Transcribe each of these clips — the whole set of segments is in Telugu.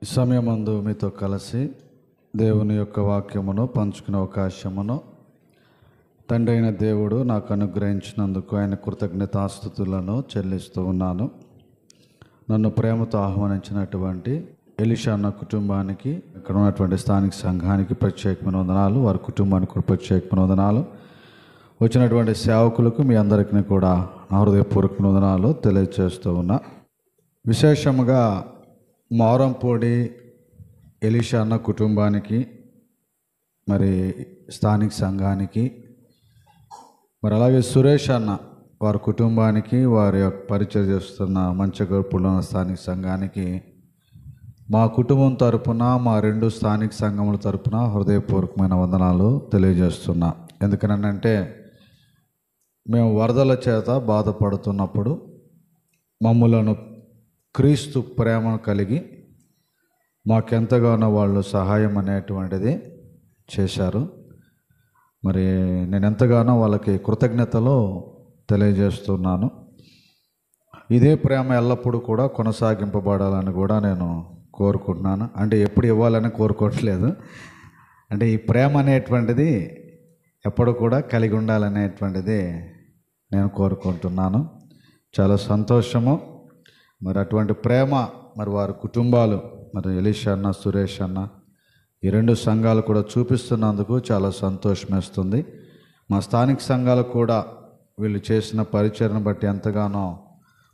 ఈ సమయమందు మీతో కలిసి దేవుని యొక్క వాక్యమును పంచుకునే అవకాశమును తండ్రి అయిన దేవుడు నాకు అనుగ్రహించినందుకు ఆయన కృతజ్ఞతాస్తుతులను చెల్లిస్తూ ఉన్నాను. నన్ను ప్రేమతో ఆహ్వానించినటువంటి ఎలీషా అన్న కుటుంబానికి, ఇక్కడ ఉన్నటువంటి స్థానిక సంఘానికి ప్రత్యేకమైన వందనాలు, వారి కుటుంబానికి కూడా ప్రత్యేకమైన వందనాలు. వచ్చినటువంటి సేవకులకు మీ అందరికీ కూడా నా హృదయపూర్వక వందనాలు తెలియజేస్తూ ఉన్నా. విశేషముగా మారంపూడి ఎలీషా అన్న కుటుంబానికి, మరి స్థానిక సంఘానికి, మరి అలాగే సురేష్ అన్న వారి కుటుంబానికి, వారి యొక్క పరిచయం చేస్తున్న మంచగొప్పులో స్థానిక సంఘానికి మా కుటుంబం తరపున, మా రెండు స్థానిక సంఘముల తరపున హృదయపూర్వకమైన వందనాలు తెలియజేస్తున్నా. ఎందుకనంటే మేము వరదల చేత బాధపడుతున్నప్పుడు మమ్ములను క్రీస్తు ప్రేమను కలిగి మాకెంతగానో వాళ్ళు సహాయం అనేటువంటిది చేశారు. మరి నేను ఎంతగానో వాళ్ళకి కృతజ్ఞతలు తెలియజేస్తున్నాను. ఇదే ప్రేమ ఎల్లప్పుడూ కూడా కొనసాగింపబడాలని కూడా నేను కోరుకుంటున్నాను. అంటే ఎప్పుడు ఇవ్వాలని కోరుకోవట్లేదు, అంటే ఈ ప్రేమ అనేటువంటిది ఎప్పుడు కూడా కలిగి ఉండాలనేటువంటిది నేను కోరుకుంటున్నాను. చాలా సంతోషము. మరి అటువంటి ప్రేమ మరి వారి కుటుంబాలు, మరి ఎలీషా అన్న, సురేష్ అన్న, ఈ రెండు సంఘాలు కూడా చూపిస్తున్నందుకు చాలా సంతోషం వేస్తుంది. మా స్థానిక సంఘాలు కూడా వీళ్ళు చేసిన పరిచర్ను బట్టి ఎంతగానో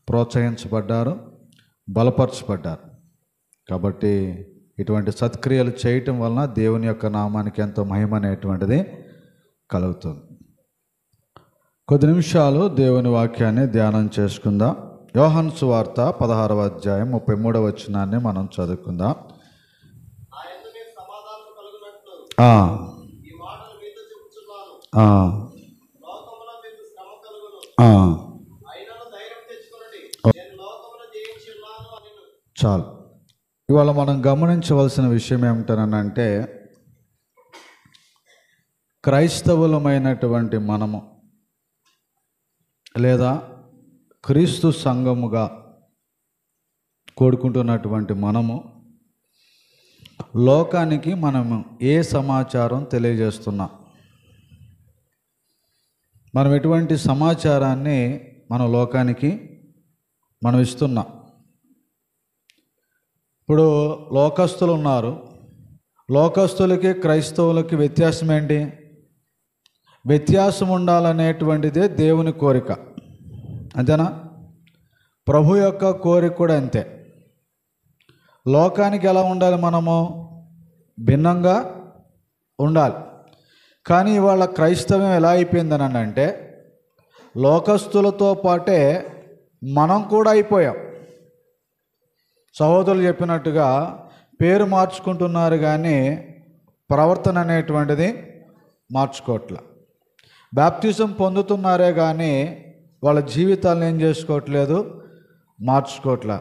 ప్రోత్సహించబడ్డారు, బలపరచబడ్డారు. కాబట్టి ఇటువంటి సత్క్రియలు చేయటం వలన దేవుని యొక్క నామానికి ఎంతో మహిమ అనేటువంటిది కలుగుతుంది. కొద్ది నిమిషాలు దేవుని వాక్యాన్ని ధ్యానం చేసుకుందాం. యోహాను సువార్త 16వ అధ్యాయం 33వ వచనాన్ని మనం చదువుకుందాం. చాలు. ఇవాళ మనం గమనించవలసిన విషయం ఏమిటనంటే, క్రైస్తవులమైనటువంటి మనము లేదా క్రీస్తు సంఘముగా కోరుకుంటున్నటువంటి మనము లోకానికి మనము ఏ సమాచారం తెలియజేస్తున్నాం, మనం ఎటువంటి సమాచారాన్ని మన లోకానికి మనం ఇస్తున్నాం. ఇప్పుడు లోకస్తులు ఉన్నారు, లోకస్తులకి క్రైస్తవులకి వ్యత్యాసం ఏంటి? వ్యత్యాసం ఉండాలనేటువంటిదే దేవుని కోరిక, అంతేనా? ప్రభు యొక్క కోరిక కూడా అంతే. లోకానికి ఎలా ఉండాలి? మనము భిన్నంగా ఉండాలి. కానీ ఇవాళ క్రైస్తవం ఎలా అయిపోయిందని అంటే, లోకస్తులతో పాటే మనం కూడా అయిపోయాం. సహోదరులు చెప్పినట్టుగా పేరు మార్చుకుంటున్నారు కానీ ప్రవర్తన అనేటువంటిది మార్చుకోవట్లే. బాప్టిజం పొందుతున్నారే కానీ వాళ్ళ జీవితాలను ఏం చేసుకోవట్లేదు, మార్చుకోవట్లే.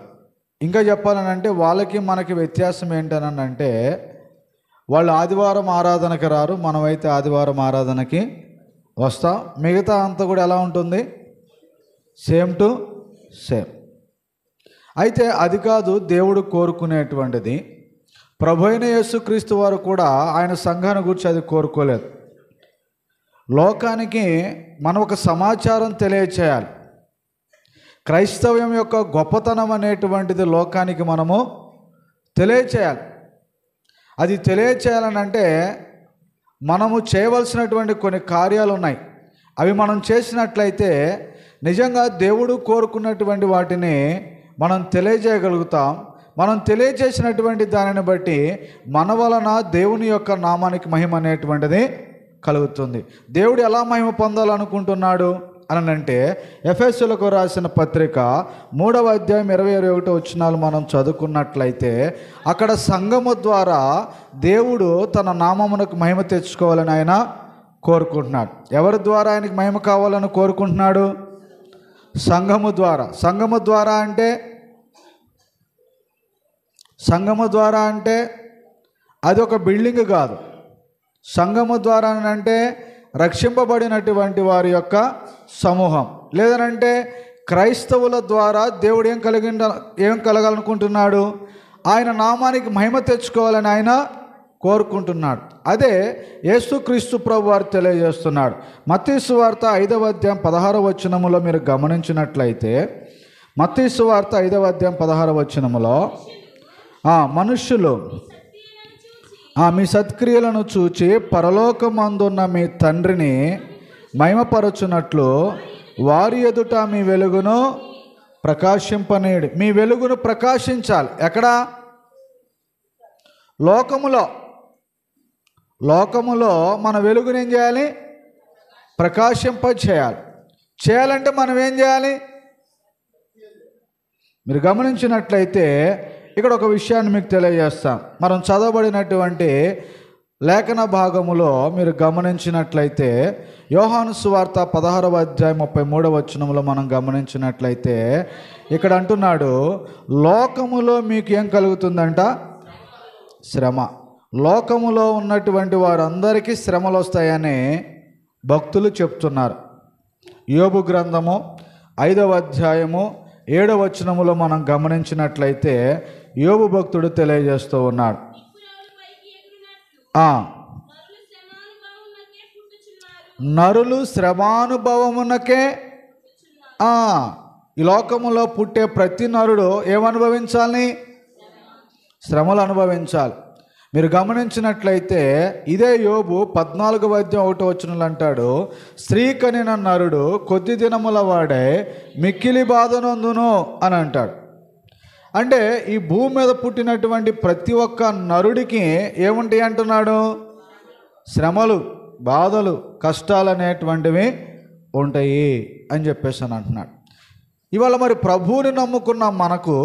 ఇంకా చెప్పాలనంటే వాళ్ళకి మనకి వ్యత్యాసం ఏంటనంటే, వాళ్ళు ఆదివారం ఆరాధనకి రారు, మనమైతే ఆదివారం ఆరాధనకి వస్తాం. మిగతా అంతా కూడా ఎలా ఉంటుంది? Same to same. అయితే అది కాదు దేవుడు కోరుకునేటువంటిది. ప్రభు అయిన యేసుక్రీస్తు వారు కూడా ఆయన సంఘాన్ని గురించి అది కోరుకోలేదు. లోకానికి మనం ఒక సమాచారం తెలియచేయాలి. క్రైస్తవ్యం యొక్క గొప్పతనం అనేటువంటిది లోకానికి మనము తెలియచేయాలి. అది తెలియచేయాలని అంటే మనము చేయవలసినటువంటి కొన్ని కార్యాలు ఉన్నాయి. అవి మనం చేసినట్లయితే నిజంగా దేవుడు కోరుకున్నటువంటి వాటిని మనం తెలియజేయగలుగుతాం. మనం తెలియజేసినటువంటి దానిని బట్టి మన వలన దేవుని యొక్క నామానికి మహిమ అనేటువంటిది కలుగుతుంది. దేవుడు ఎలా మహిమ పొందాలనుకుంటున్నాడు అని అంటే, ఎఫెసీయులకు రాసిన పత్రిక 3వ అధ్యాయం 21వ వచనాలు మనం చదువుకున్నట్లయితే, అక్కడ సంఘము ద్వారా దేవుడు తన నామమునకు మహిమ తెచ్చుకోవాలని ఆయన కోరుకుంటున్నాడు. ఎవరి ద్వారా ఆయనకు మహిమ కావాలని కోరుకుంటున్నాడు? సంఘము ద్వారా. సంఘము ద్వారా అంటే అది ఒక బిల్డింగ్ కాదు. సంఘము ద్వారా అంటే రక్షింపబడినటువంటి వారి యొక్క సమూహం. లేదనంటే క్రైస్తవుల ద్వారా దేవుడు ఏం కలగాలనుకుంటున్నాడు? ఆయన నామానికి మహిమ తెచ్చుకోవాలని ఆయన కోరుకుంటున్నాడు. అదే యేసుక్రీస్తు ప్రభు వారు తెలియజేస్తున్నాడు. మత్తయి సువార్త 5వ అధ్యాయం 16వ వచనములో మీరు గమనించినట్లయితే, మత్తయి సువార్త 5వ అధ్యాయం 16వ వచనములో మనుష్యులు మీ సత్క్రియలను చూచి పరలోకమందున్న మీ తండ్రిని మహిమపరచునట్లు వారి ఎదుట మీ వెలుగును ప్రకాశింపనీయుడి. మీ వెలుగును ప్రకాశించాలి. ఎక్కడ? లోకములో మన వెలుగును ఏం చేయాలి? ప్రకాశింపచేయాలి. చేయాలంటే మనం ఏం చేయాలి? మీరు గమనించినట్లయితే ఇక్కడ ఒక విషయాన్ని మీకు తెలియజేస్తాం. మనం చదవబడినటువంటి లేఖన భాగములో మీరు గమనించినట్లయితే యోహాను సువార్త 16వ అధ్యాయం 33వ వచనంలో మనం గమనించినట్లయితే ఇక్కడ అంటున్నాడు, లోకములో మీకు ఏం కలుగుతుందంట? శ్రమ. లోకములో ఉన్నటువంటి వారందరికీ శ్రమలు వస్తాయని భక్తులు చెప్తున్నారు. యోబు గ్రంథము 5వ అధ్యాయము 7వ వచనములో మనం గమనించినట్లయితే యోబు భక్తుడు తెలియజేస్తూ ఉన్నాడు, నరులు శ్రమానుభవమునకే ఈ లోకములో పుట్టే ప్రతి నరుడు ఏమనుభవించాలి? శ్రమలు అనుభవించాలి. మీరు గమనించినట్లయితే ఇదే యోబు 14వ అధ్యాయం 1వ వచనంలో అంటాడు, స్త్రీ కనిన నరుడు కొద్ది దినముల వాడే మిక్కిలి బాధనందును అని అంటాడు. అంటే ఈ భూమి మీద పుట్టినటువంటి ప్రతి ఒక్క నరుడికి ఏముంటాయి అంటున్నాడు? శ్రమలు, బాధలు, కష్టాలు అనేటువంటివి ఉంటాయి అని చెప్పేసి అని అంటున్నాడు. ఇవాళ మరి ప్రభువుని నమ్ముకున్న మనకు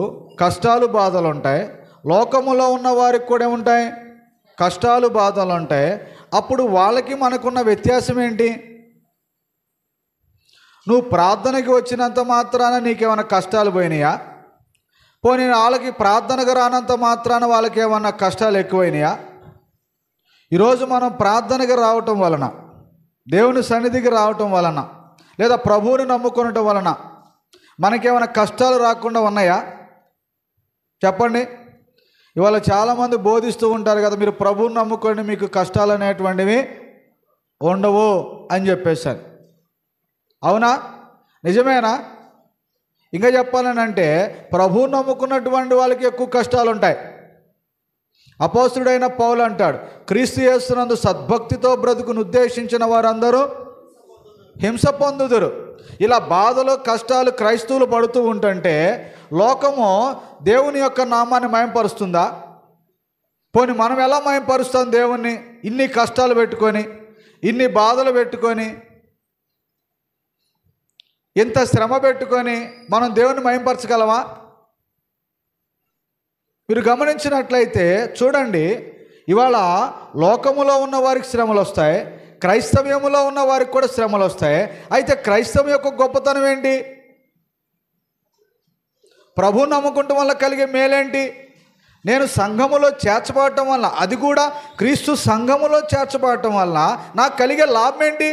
కష్టాలు, బాధలు ఉంటాయి. లోకములో ఉన్న వారికి కూడా ఉంటాయి, కష్టాలు, బాధలు ఉంటాయి. అప్పుడు వాళ్ళకి మనకున్న వ్యత్యాసం ఏంటి? నువ్వు ప్రార్థనకి వచ్చినంత మాత్రాన నీకేమైనా కష్టాలు పోయినాయా? పోనీ వాళ్ళకి ప్రార్థనకు రానంత మాత్రాన వాళ్ళకి ఏమన్నా కష్టాలు ఎక్కువైనాయా? ఈరోజు మనం ప్రార్థనకి రావటం వలన, దేవుని సన్నిధికి రావటం వలన, లేదా ప్రభువుని నమ్ముకోవటం వలన మనకేమైనా కష్టాలు రాకుండా ఉన్నాయా? చెప్పండి. ఇవాళ చాలామంది బోధిస్తూ ఉంటారు కదా, మీరు ప్రభువుని నమ్ముకోండి, మీకు కష్టాలు అనేటువంటివి ఉండవు అని చెప్పేశారు. అవునా? నిజమేనా? ఇంకా చెప్పాలని అంటే ప్రభువుని నమ్ముకున్నటువంటి వాళ్ళకి ఎక్కువ కష్టాలు ఉంటాయి. అపోస్తుడైన పౌలు అంటాడు, క్రీస్తు యేసునందు సద్భక్తితో బ్రతుకును ఉద్దేశించిన వారందరూ హింస పొందుదురు. ఇలా బాధలు, కష్టాలు క్రైస్తవులు పడుతూ ఉంటుంటే లోకము దేవుని యొక్క నామాన్ని మయంపరుస్తుందా? పోనీ మనం ఎలా మయంపరుస్తాం దేవుణ్ణి? ఇన్ని కష్టాలు పెట్టుకొని, ఇన్ని బాధలు పెట్టుకొని, ఇంత శ్రమ పెట్టుకొని మనం దేవుని మయంపరచగలమా? మీరు గమనించినట్లయితే చూడండి, ఇవాళ లోకములో ఉన్న వారికి శ్రమలు వస్తాయి, క్రైస్తవ్యములో ఉన్న వారికి కూడా శ్రమలు వస్తాయి. అయితే క్రైస్తవం యొక్క గొప్పతనం ఏంటి? ప్రభు నమ్ముకుంటం వల్ల కలిగే మేలేంటి? నేను సంఘములో చేర్చబడటం వల్ల, అది కూడా క్రీస్తు సంఘములో చేర్చబడటం వల్ల నాకు కలిగే లాభం ఏంటి?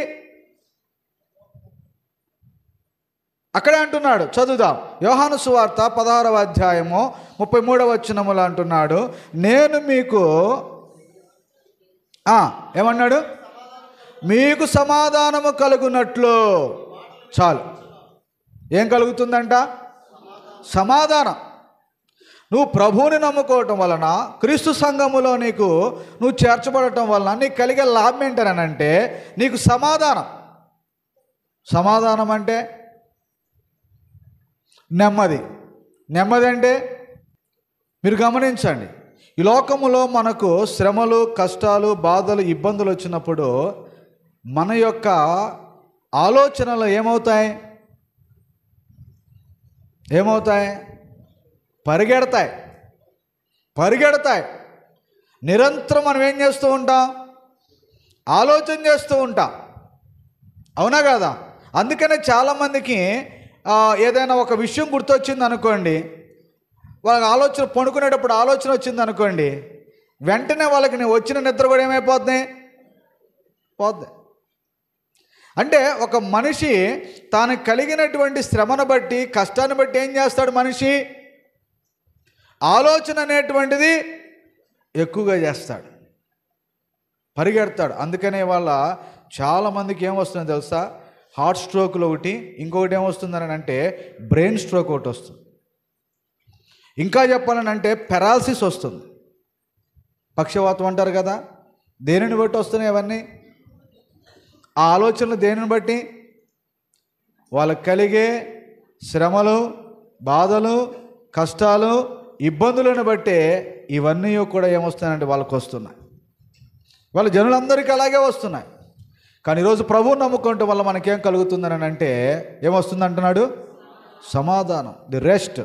అక్కడే అంటున్నాడు, చదువుదాం. యోహాను సువార్త 16వ అధ్యాయము 33వ వచనములో అంటున్నాడు, నేను మీకు ఏమన్నాడు? మీకు సమాధానము కలుగునట్లు. చాలు. ఏం కలుగుతుందంట? సమాధానం. నువ్వు ప్రభువుని నమ్ముకోవటం వలన, క్రీస్తు సంఘములో నువ్వు చేర్చబడటం వలన నీకు కలిగే లాభం ఏంటనంటే నీకు సమాధానం. సమాధానం అంటే నెమ్మది. నెమ్మది అంటే మీరు గమనించండి, ఈ లోకములో మనకు శ్రమలు, కష్టాలు, బాధలు, ఇబ్బందులు వచ్చినప్పుడు మన యొక్క ఆలోచనలు ఏమవుతాయి? పరిగెడతాయి. నిరంతరం మనం ఏం చేస్తూ ఉంటాం? ఆలోచన చేస్తూ ఉంటాం. అవునా కదా? అందుకనే చాలామందికి ఏదైనా ఒక విషయం గుర్తొచ్చింది అనుకోండి, వాళ్ళకి ఆలోచన, పడుకునేటప్పుడు ఆలోచన వచ్చింది అనుకోండి, వెంటనే వాళ్ళకి వచ్చిన నిద్ర కూడా ఏమైపోద్ది? పోద్ది. అంటే ఒక మనిషి తాను కలిగినటువంటి శ్రమను బట్టి, కష్టాన్ని బట్టి ఏం చేస్తాడు? మనిషి ఆలోచన అనేటువంటిది ఎక్కువగా చేస్తాడు, పరిగెడతాడు. అందుకనే వాళ్ళ చాలామందికి ఏమొస్తుందో తెలుసా? హార్ట్ స్ట్రోక్లు ఒకటి, ఇంకొకటి ఏమొస్తుందని అంటే బ్రెయిన్ స్ట్రోక్ ఒకటి వస్తుంది. ఇంకా చెప్పాలని అంటే పెరాలసిస్ వస్తుంది. పక్షవాతం అంటారు కదా, దేనిని బట్టి వస్తున్నాయి అవన్నీ? ఆ ఆలోచనలు దేనిని బట్టి? వాళ్ళకి కలిగే శ్రమలు, బాధలు, కష్టాలు, ఇబ్బందులను బట్టే ఇవన్నీ కూడా ఏమొస్తున్నాయంటే వాళ్ళకు వస్తున్నాయి. వాళ్ళ జనులందరికీ అలాగే వస్తున్నాయి. కానీ ఈరోజు ప్రభువుని నమ్ముకోవటం వల్ల మనకేం కలుగుతుందని అంటే ఏమొస్తుంది అంటున్నాడు? సమాధానం, ది రెస్ట్.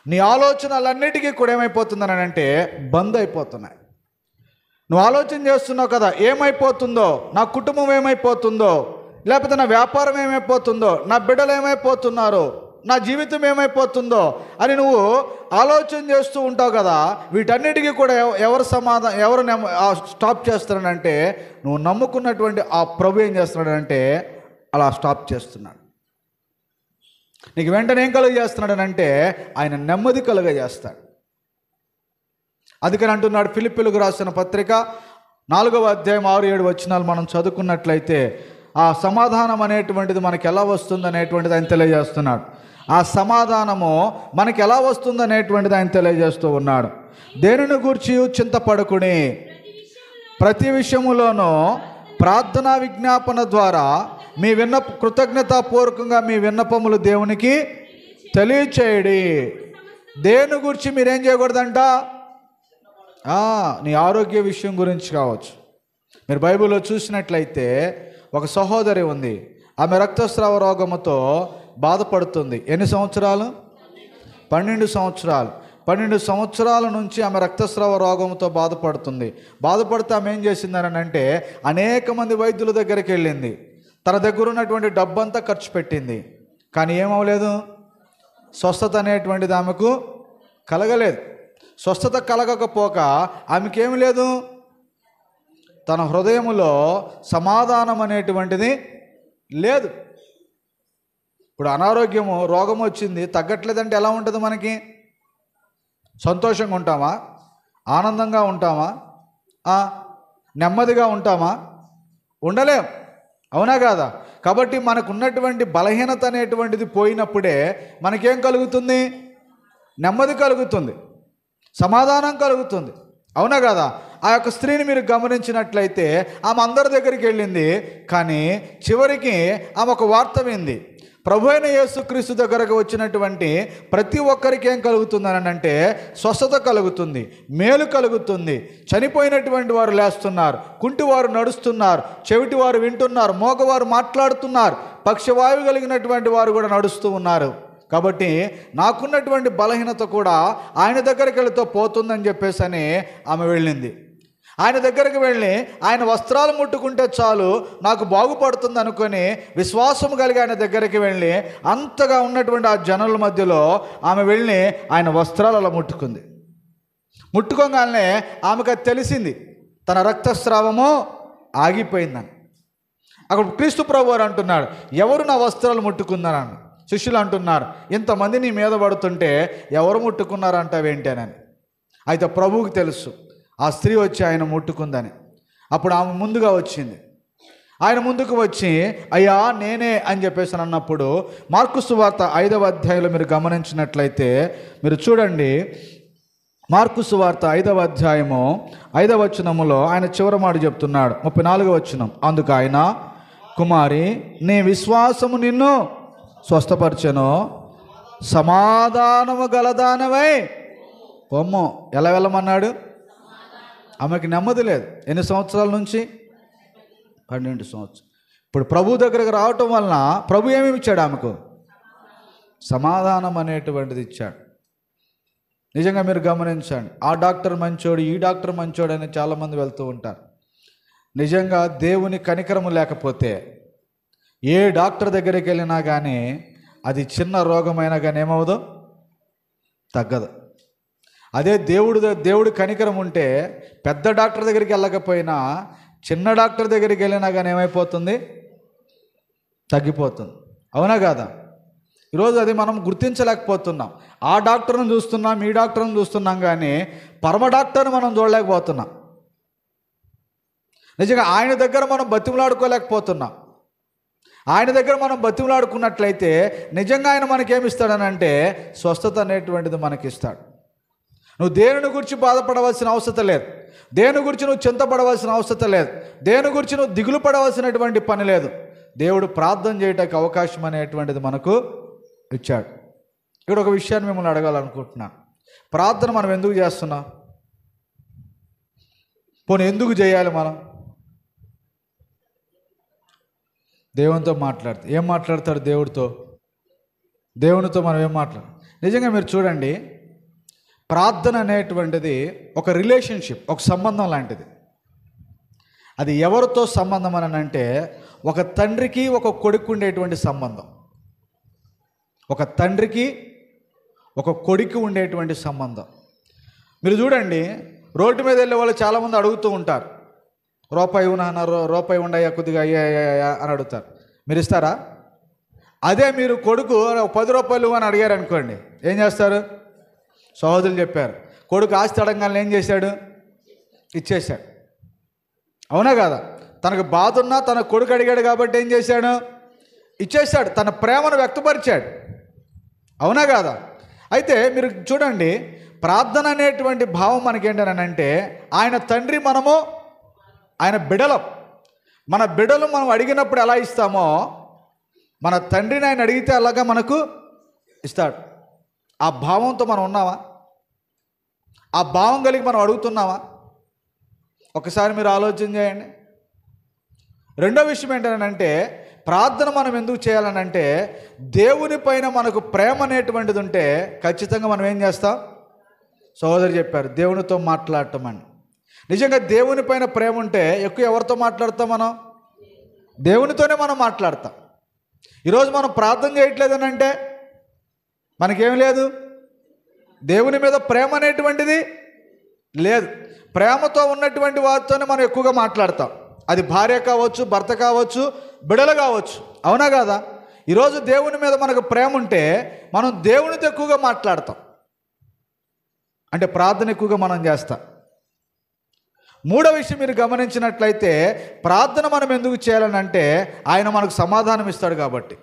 నీ ఆలోచనలన్నిటికీ కూడా ఏమైపోతుందని అంటే బంద్ అయిపోతున్నాయి. నువ్వు ఆలోచన చేస్తున్నావు కదా, ఏమైపోతుందో, నా కుటుంబం ఏమైపోతుందో, లేకపోతే నా వ్యాపారం ఏమైపోతుందో, నా బిడ్డలు ఏమైపోతున్నారో, నా జీవితం ఏమైపోతుందో అని నువ్వు ఆలోచన చేస్తూ ఉంటావు కదా. వీటన్నిటికీ కూడా ఎవరు స్టాప్ చేస్తున్నాడంటే నువ్వు నమ్ముకున్నటువంటి ఆ ప్రభు ఏం చేస్తున్నాడంటే అలా స్టాప్ చేస్తున్నాడు. నీకు వెంటనే ఏం కలుగజేస్తున్నాడనంటే ఆయన నెమ్మది కలుగజేస్తాడు. అందుకని అంటున్నాడు, ఫిలిప్పీలకు రాసిన పత్రిక 4వ అధ్యాయం 6-7 వచనాలు మనం చదువుకున్నట్లయితే ఆ సమాధానం అనేటువంటిది మనకి ఎలా వస్తుంది అనేటువంటిది ఆయన తెలియజేస్తున్నాడు. ఆ సమాధానము మనకి ఎలా వస్తుంది అనేటువంటిది ఆయన తెలియజేస్తూ ఉన్నాడు. దేనిని గూర్చి చింతపడకుని ప్రతి విషయములోనూ ప్రార్థనా విజ్ఞాపన ద్వారా మీ కృతజ్ఞతాపూర్వకంగా మీ విన్నపములు దేవునికి తెలియచేయడి. దేని గురించి మీరేం చేయకూడదంట? నీ ఆరోగ్య విషయం గురించి కావచ్చు. మీరు బైబిల్లో చూసినట్లయితే ఒక సహోదరి ఉంది, ఆమె రక్తస్రావ రోగముతో బాధపడుతుంది. ఎన్ని సంవత్సరాలు? 12 సంవత్సరాలు. 12 సంవత్సరాల నుంచి ఆమె రక్తస్రావ రోగంతో బాధపడితే ఆమె ఏం చేసిందని అంటే అనేక మంది వైద్యుల దగ్గరికి వెళ్ళింది. తన దగ్గర ఉన్నటువంటి డబ్బంతా ఖర్చు పెట్టింది. కానీ ఏమవలేదు, స్వస్థత అనేటువంటిది ఆమెకు కలగలేదు. స్వస్థత కలగకపోక ఆమెకేమి లేదు, తన హృదయములో సమాధానం అనేటువంటిది లేదు. ఇప్పుడు అనారోగ్యము, రోగం వచ్చింది, తగ్గట్లేదంటే ఎలా ఉంటుంది? మనకి సంతోషంగా ఉంటామా? ఆనందంగా ఉంటామా? నెమ్మదిగా ఉంటామా? ఉండలేం, అవునా కాదా? కాబట్టి మనకున్నటువంటి బలహీనత అనేటువంటిది పోయినప్పుడే మనకేం కలుగుతుంది? నెమ్మది కలుగుతుంది, సమాధానం కలుగుతుంది, అవునా కదా? ఆ యొక్క స్త్రీని మీరు గమనించినట్లయితే ఆమె అందరి దగ్గరికి వెళ్ళింది, కానీ చివరికి ఆమె ఒక వార్త వింది. ప్రభు అయిన యేసుక్రీస్తు దగ్గరకు వచ్చినటువంటి ప్రతి ఒక్కరికి ఏం కలుగుతుందని అంటే స్వస్థత కలుగుతుంది, మేలు కలుగుతుంది. చనిపోయినటువంటి వారు లేస్తున్నారు, కుంటివారు నడుస్తున్నారు, చెవిటివారు వింటున్నారు, మోగవారు మాట్లాడుతున్నారు, పక్షవాయువు కలిగినటువంటి వారు కూడా నడుస్తూ ఉన్నారు. కాబట్టి నాకున్నటువంటి బలహీనత కూడా ఆయన దగ్గరికి వెళితే పోతుందని చెప్పేసి అని ఆమె వెళ్ళింది. ఆయన దగ్గరికి వెళ్ళి ఆయన వస్త్రాలు ముట్టుకుంటే చాలు నాకు బాగుపడుతుంది అనుకొని విశ్వాసం కలిగి ఆయన దగ్గరికి వెళ్ళి అంతగా ఉన్నటువంటి ఆ జనుల మధ్యలో ఆమె వెళ్ళి ఆయన వస్త్రాలు అలా ముట్టుకుంది. ముట్టుకోగానే ఆమెకు అది తెలిసింది, తన రక్తస్రావము ఆగిపోయిందని. అక్కడ క్రీస్తు ప్రభువారు అంటున్నాడు, ఎవరు నా వస్త్రాలు ముట్టుకున్నారని. శిష్యులు అంటున్నారు, ఇంతమంది నీ మీద పడుతుంటే ఎవరు ముట్టుకున్నారంటావేంటేనని. అయితే ప్రభువుకి తెలుసు ఆ స్త్రీ వచ్చి ఆయన ముట్టుకుందని. అప్పుడు ఆమె ముందుగా వచ్చింది. ఆయన ముందుకు వచ్చి అయ్యా నేనే అని చెప్పేసి అన్నప్పుడు మార్కు సువార్త 5వ అధ్యాయంలో మీరు గమనించినట్లయితే మీరు చూడండి, మార్కు సువార్త 5వ అధ్యాయము 5వ వచనములో ఆయన చివరి మాట చెప్తున్నాడు. 34వ వచనం, అందుకు ఆయన కుమారి నీ విశ్వాసము నిన్ను స్వస్థపరచెను, సమాధానము గలదానవై పొమ్ము. ఎలా వెళ్ళమన్నాడు? ఆమెకి నెమ్మది లేదు. ఎన్ని సంవత్సరాల నుంచి? 12 సంవత్సరాలు. ఇప్పుడు ప్రభు దగ్గరకు రావటం వలన ప్రభు ఏమేమి ఇచ్చాడు? ఆమెకు సమాధానం అనేటువంటిది ఇచ్చాడు. నిజంగా మీరు గమనించండి, ఆ డాక్టర్ మంచోడు, ఈ డాక్టర్ మంచోడు అని చాలామంది వెళ్తూ ఉంటారు. నిజంగా దేవుని కనికరము లేకపోతే ఏ డాక్టర్ దగ్గరికి వెళ్ళినా కానీ అది చిన్న రోగమైనా కానీ ఏమవుదు? తగ్గదు. అదే దేవుడి కనికరం ఉంటే పెద్ద డాక్టర్ దగ్గరికి వెళ్ళకపోయినా చిన్న డాక్టర్ దగ్గరికి వెళ్ళినా కానీ ఏమైపోతుంది? తగ్గిపోతుంది, అవునా కాదా? ఈరోజు అది మనం గుర్తించలేకపోతున్నాం. ఆ డాక్టర్ని చూస్తున్నాం, ఈ డాక్టర్ని చూస్తున్నాం, కానీ పరమ డాక్టర్ని మనం చూడలేకపోతున్నాం. నిజంగా ఆయన దగ్గర మనం బతిమలాడుకోలేకపోతున్నాం. ఆయన దగ్గర మనం బతిమలాడుకున్నట్లయితే నిజంగా ఆయన మనకేమిస్తాడనంటే స్వస్థత అనేటువంటిది మనకిస్తాడు. నువ్వు దేని గురించి బాధపడవలసిన అవసరం లేదు, దేని గురించి నువ్వు చింతపడవలసిన అవసరం లేదు, దేని గురించి నువ్వు దిగులు పడవలసినటువంటి పని లేదు. దేవుడు ప్రార్థన చేయడానికి అవకాశం అనేటువంటిది మనకు ఇచ్చాడు. ఇక్కడ ఒక విషయాన్ని మిమ్మల్ని అడగాలనుకుంటున్నాను. ప్రార్థన మనం ఎందుకు చేస్తున్నాం? పోనీ ఎందుకు చేయాలి? మనం దేవునితో మాట్లాడితే ఏం మాట్లాడతాడు? దేవునితో మనం ఏం మాట్లాడతాం? నిజంగా మీరు చూడండి, ప్రార్థన అనేటువంటిది ఒక రిలేషన్షిప్, ఒక సంబంధం లాంటిది. అది ఎవరితో సంబంధం అని అంటే ఒక తండ్రికి ఒక కొడుకు ఉండేటువంటి సంబంధం. ఒక తండ్రికి ఒక కొడుకు ఉండేటువంటి సంబంధం. మీరు చూడండి, రోడ్డు మీద వెళ్ళే వాళ్ళు చాలామంది అడుగుతూ ఉంటారు, రూపాయి అన్నారు, రూపాయి ఉండయ్యా కొద్దిగా అయ్యా అని అడుగుతారు. మీరు ఇస్తారా? అదే మీరు కొడుకు 10 రూపాయలు అని అడిగారు అనుకోండి, ఏం చేస్తారు? సహోదరులు చెప్పారు, కొడుకు ఆస్తి అడగానే ఏం చేశాడు? ఇచ్చేశాడు. అవునా కాదా? తనకు బాధ ఉన్నా తన కొడుకు అడిగాడు కాబట్టి ఏం చేశాడు? ఇచ్చేశాడు. తన ప్రేమను వ్యక్తపరిచాడు. అవునా కాదా? అయితే మీరు చూడండి, ప్రార్థన అనేటువంటి భావం మనకేంటనంటే ఆయన తండ్రి, మనము ఆయన బిడలం. మన బిడలు మనం అడిగినప్పుడు ఎలా ఇస్తామో మన తండ్రిని ఆయన అడిగితే అలాగా మనకు ఇస్తాడు. ఆ భావంతో మనం ఉన్నామా? ఆ భావం కలిగి మనం అడుగుతున్నామా? ఒకసారి మీరు ఆలోచన చేయండి. రెండో విషయం ఏంటంటే ప్రార్థన మనం ఎందుకు చేయాలనంటే దేవుని పైన మనకు ప్రేమ అనేటువంటిది ఉంటే ఖచ్చితంగా మనం ఏం చేస్తాం? సహోదరు చెప్పారు, దేవునితో మాట్లాడటం అని. నిజంగా దేవుని పైన ప్రేమ ఉంటే ఎక్కువ ఎవరితో మాట్లాడతాం? మనం దేవునితోనే మనం మాట్లాడతాం. ఈరోజు మనం ప్రార్థన చేయట్లేదని అంటే మనకేం లేదు, దేవుని మీద ప్రేమ అనేటువంటిది లేదు. ప్రేమతో ఉన్నటువంటి వారితోనే మనం ఎక్కువగా మాట్లాడతాం. అది భార్య కావచ్చు, భర్త కావచ్చు, బిడలు కావచ్చు. అవునా కాదా? ఈరోజు దేవుని మీద మనకు ప్రేమ ఉంటే మనం దేవునితో ఎక్కువగా మాట్లాడతాం, అంటే ప్రార్థన ఎక్కువగా మనం చేస్తాం. మూడో విషయం మీరు గమనించినట్లయితే ప్రార్థన మనం ఎందుకు చేయాలని అంటే ఆయన మనకు సమాధానం ఇస్తాడు కాబట్టి.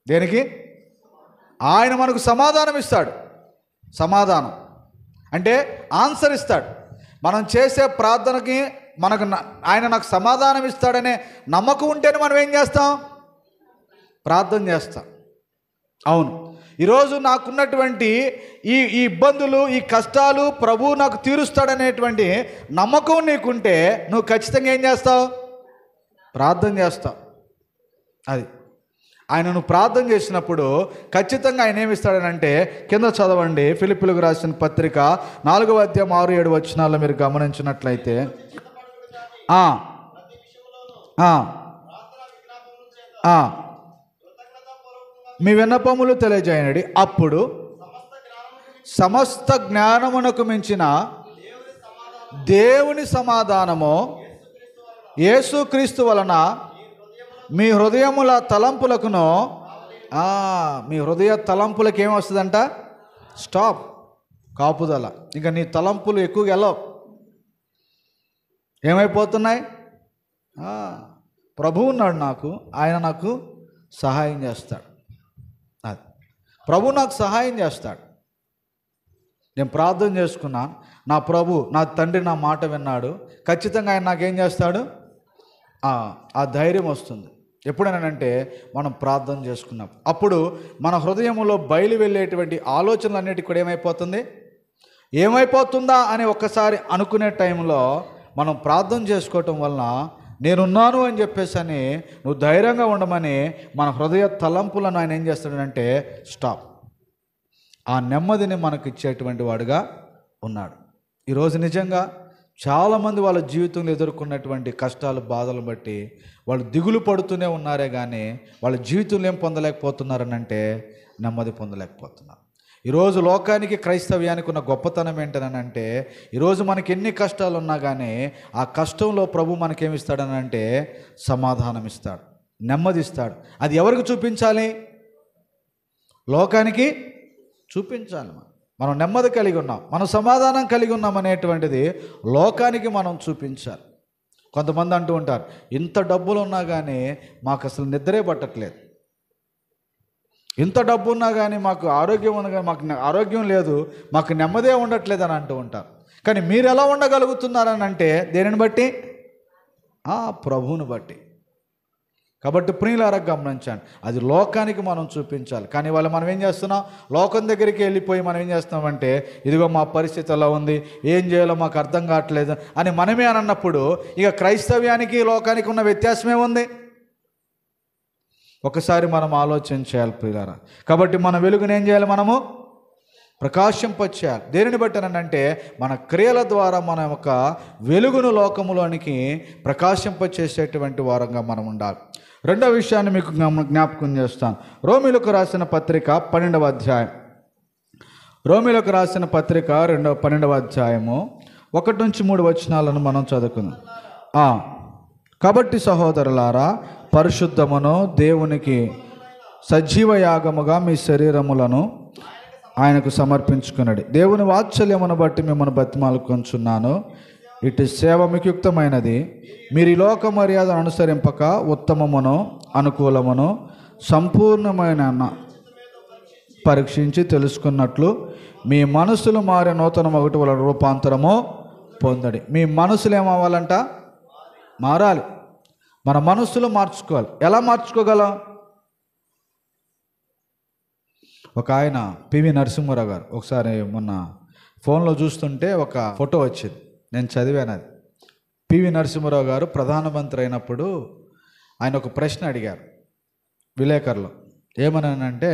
దేనికి? ఆయన మనకు సమాధానం ఇస్తాడు. సమాధానం అంటే ఆన్సర్ ఇస్తాడు. మనం చేసే ప్రార్థనకి ఆయన నాకు సమాధానం ఇస్తాడనే నమ్మకం ఉంటేనే మనం ఏం చేస్తాం? ప్రార్థన చేస్తాం. అవును, ఈరోజు నాకున్నటువంటి ఈ ఇబ్బందులు, ఈ కష్టాలు ప్రభువు నాకు తీరుస్తాడనేటువంటి నమ్మకం నీకుంటే నువ్వు ఖచ్చితంగా ఏం చేస్తావు? ప్రార్థన చేస్తావు. అది ఆయన నువ్వు ప్రార్థన చేసినప్పుడు ఖచ్చితంగా ఆయన ఏమిస్తాడనంటే, కింద చదవండి, ఫిలిప్పీయులకు రాసిన పత్రిక 4వ అధ్యాయం 6-7 వచనాల్లో మీరు గమనించినట్లయితే మీ విన్నపములు తెలియజేయండి, అప్పుడు సమస్త జ్ఞానమునకు మించిన దేవుని సమాధానము యేసుక్రీస్తు వలన మీ హృదయముల తలంపులకును, మీ హృదయ తలంపులకు ఏమొస్తుందంట? స్టాప్, కాపుదల. ఇంకా నీ తలంపులు ఎక్కువగా వెళ్ళవు. ఏమైపోతున్నాయి? ప్రభువు ఉన్నాడు నాకు, ఆయన నాకు సహాయం చేస్తాడు. అది ప్రభు నాకు సహాయం చేస్తాడు. నేను ప్రార్థన చేసుకున్నాను, నా ప్రభు, నా తండ్రి నా మాట విన్నాడు, ఖచ్చితంగా ఆయన నాకేం చేస్తాడు? ఆ ధైర్యం వస్తుంది. ఎప్పుడనంటే మనం ప్రార్థన చేసుకున్నాం. అప్పుడు మన హృదయంలో బయలు వెళ్ళేటువంటి ఆలోచనలన్నిటికీ కూడా ఏమైపోతుందా అని ఒక్కసారి అనుకునే టైంలో మనం ప్రార్థన చేసుకోవటం వలన నేనున్నాను అని చెప్పేసి అని నువ్వు ధైర్యంగా ఉండమని మన హృదయ తలంపులను ఆయన ఏం చేస్తాడంటే స్టాప్. ఆ నెమ్మదిని మనకు ఇచ్చేటువంటి వాడుగా ఉన్నాడు. ఈరోజు నిజంగా చాలామంది వాళ్ళ జీవితంలో ఎదుర్కొన్నటువంటి కష్టాలు, బాధలు బట్టి వాళ్ళు దిగులు పడుతూనే ఉన్నారే కానీ వాళ్ళ జీవితంలో ఏం పొందలేకపోతున్నారనంటే నెమ్మది పొందలేకపోతున్నారు. ఈరోజు లోకానికి, క్రైస్తవ్యానికి ఉన్న గొప్పతనం ఏంటనంటే ఈరోజు మనకి ఎన్ని కష్టాలు ఉన్నా కానీ ఆ కష్టంలో ప్రభు మనకేమిస్తాడనంటే సమాధానం ఇస్తాడు, నెమ్మది ఇస్తాడు. అది ఎవరికి చూపించాలి? లోకానికి చూపించాలి. మనం నెమ్మది కలిగి ఉన్నాం, మనం సమాధానం కలిగి ఉన్నాం అనేటువంటిది లోకానికి మనం చూపించాలి. కొంతమంది అంటూ ఉంటారు, ఇంత డబ్బులు ఉన్నా కానీ మాకు అసలు నిద్రే పట్టట్లేదు, ఇంత డబ్బు ఉన్నా కానీ మాకు ఆరోగ్యం ఉన్నా కానీ మాకు ఆరోగ్యం లేదు, మాకు నెమ్మదే ఉండట్లేదు అని అంటూ ఉంటారు. కానీ మీరు ఎలా ఉండగలుగుతున్నారని అంటే దేనిని బట్టి? ప్రభువుని బట్టి. కాబట్టి ప్రియులారా గమనించండి, అది లోకానికి మనం చూపించాలి. కానీ వాళ్ళు మనం ఏం చేస్తున్నాం? లోకం దగ్గరికి వెళ్ళిపోయి మనం ఏం చేస్తున్నామంటే, ఇదిగో మా పరిస్థితి ఎలా ఉంది, ఏం చేయాలో మాకు అర్థం కావట్లేదు అని మనమే అని అన్నప్పుడు ఇక క్రైస్తవ్యానికి లోకానికి ఉన్న వ్యత్యాసం ఏముంది? ఒకసారి మనం ఆలోచన చేయాలి ప్రియులారా. కాబట్టి మన వెలుగుని ఏం చేయాలి? మనము ప్రకాశింపచేయాలి. దేనిని బట్టనంటే మన క్రియల ద్వారా మన యొక్క వెలుగును లోకములోనికి ప్రకాశింపచేసేటువంటి వారంగా మనం ఉండాలి. రెండవ విషయాన్ని మీకు జ్ఞాపకం చేస్తాను. రోమీలకు రాసిన పత్రిక 12వ అధ్యాయం. రోమీలకు రాసిన పత్రిక 12వ అధ్యాయము 1 నుంచి 3 వచనాలను మనం చదువుకుందాం. కాబట్టి సహోదరులారా, పరిశుద్ధమును దేవునికి సజీవ యాగముగా మీ శరీరములను ఆయనకు సమర్పించుకున్నాడు. దేవుని వాత్సల్యమును బట్టి మిమ్మల్ని బతిమాలుకొంచున్నాను. ఇటు సేవ మీకు యుక్తమైనది. మీరు ఈ లోక మర్యాదను అనుసరింపక ఉత్తమమును అనుకూలమును సంపూర్ణమైన పరీక్షించి తెలుసుకున్నట్లు మీ మనసులు మారే నూతన ఒకటి వల్ల రూపాంతరము పొందడి. మీ మనసులు ఏమవ్వాలంట? మారాలి. మన మనసులు మార్చుకోవాలి. ఎలా మార్చుకోగలం? ఒక ఆయన పివి నరసింహారావు గారు ఒకసారి మొన్న ఫోన్లో చూస్తుంటే ఒక ఫోటో వచ్చింది, నేను చదివాను అది. పివి నరసింహారావు గారు ప్రధానమంత్రి అయినప్పుడు ఆయన ఒక ప్రశ్న అడిగారు విలేకరులు. ఏమనంటే,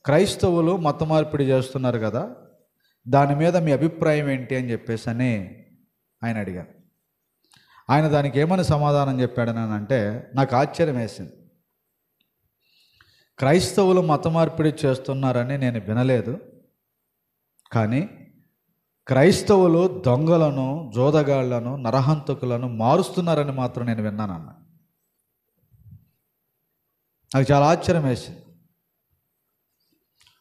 క్రైస్తవులు మత మార్పిడి చేస్తున్నారు కదా, దాని మీద మీ అభిప్రాయం ఏంటి అని చెప్పేసి అని ఆయన అడిగారు. ఆయన దానికి ఏమని సమాధానం చెప్పాడని అంటే, నాకు ఆశ్చర్యం వేసింది. క్రైస్తవులు మత మార్పిడి చేస్తున్నారని నేను వినలేదు, కానీ క్రైస్తవులు దొంగలను, జోదగాళ్లను, నరహంతకులను మారుస్తున్నారని మాత్రం నేను విన్నానన్న. నాకు చాలా ఆశ్చర్యం వేసింది.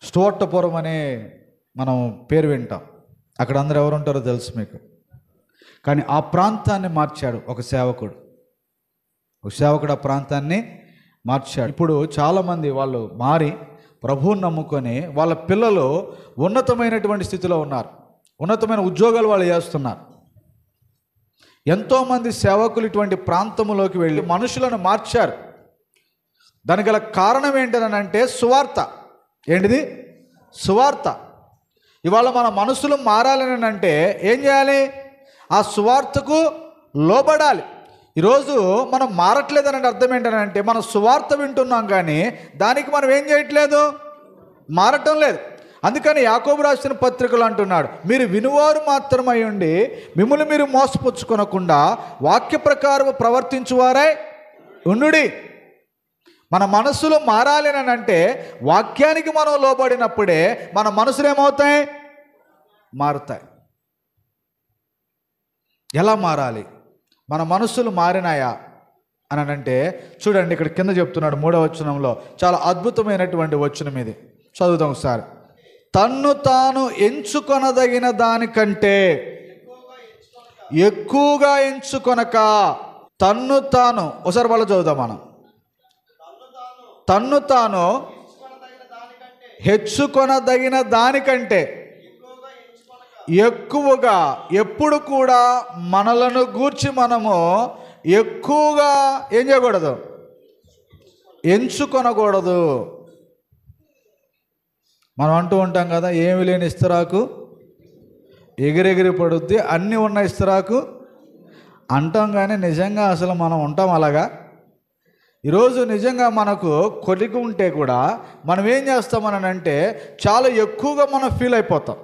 స్టోర్టపురం అనే మనం పేరు వింటాం, అక్కడ అందరూ ఎవరుంటారో తెలుసు మీకు. కానీ ఆ ప్రాంతాన్ని మార్చాడు ఒక సేవకుడు. ఆ ప్రాంతాన్ని మార్చాడు. ఇప్పుడు చాలామంది వాళ్ళు మారి ప్రభువుని నమ్ముకొని వాళ్ళ పిల్లలు ఉన్నతమైనటువంటి స్థితిలో ఉన్నారు, ఉన్నతమైన ఉద్యోగాలు వాళ్ళు చేస్తున్నారు. ఎంతోమంది సేవకులు ఇటువంటి ప్రాంతంలోకి వెళ్ళి మనుషులను మార్చారు. దానికి గల కారణం ఏంటనంటే సువార్త. ఏంటిది? సువార్త. ఇవాళ మన మనసులు మారాలని అంటే ఏం చేయాలి? ఆ సువార్తకు లోబడాలి. ఈరోజు మనం మారట్లేదని అర్థం ఏంటంటే, మనం సువార్త వింటున్నాం కానీ దానికి మనం ఏం చేయట్లేదు, మారటం లేదు. అందుకని యాకోబు రాసిన పత్రికలు అంటున్నాడు, మీరు వినువారు మాత్రమై ఉండి మిమ్మల్ని మీరు మోసపుచ్చుకొనకుండా వాక్య ప్రకారం ప్రవర్తించువారై ఉండుడి. మన మనసులు మారాలి అని అంటే వాక్యానికి మనం లోబడినప్పుడే మన మనసులు ఏమవుతాయి? మారుతాయి. ఎలా మారాలి? మన మనస్సులు మారినాయా అని అంటే చూడండి, ఇక్కడ కింద చెప్తున్నాడు 3వ వచనంలో, చాలా అద్భుతమైనటువంటి వచనం ఇది. చదువుదాం ఒకసారి. తన్ను తాను ఎంచుకొనదగిన దానికంటే ఎక్కువగా ఎంచుకొనక, తన్ను తాను, ఒకసారి వాళ్ళు చదువుదాం మనం. తన్ను తాను హెచ్చుకొనదగిన దానికంటే ఎక్కువగా, ఎప్పుడు కూడా మనలను గూర్చి మనము ఎక్కువగా ఏం చేయకూడదు? ఎంచుకొనకూడదు. మనం అంటూ ఉంటాం కదా, ఏమి లేని ఇస్తరాకు ఎగిరెగిరి పడుద్ది, అన్నీ ఉన్న ఇస్తరాకు అంటాం. కానీ నిజంగా అసలు మనం ఉంటాం అలాగా? ఈరోజు నిజంగా మనకు కొలికి ఉంటే కూడా మనం ఏం చేస్తామని అంటే చాలా ఎక్కువగా మనం ఫీల్ అయిపోతాం.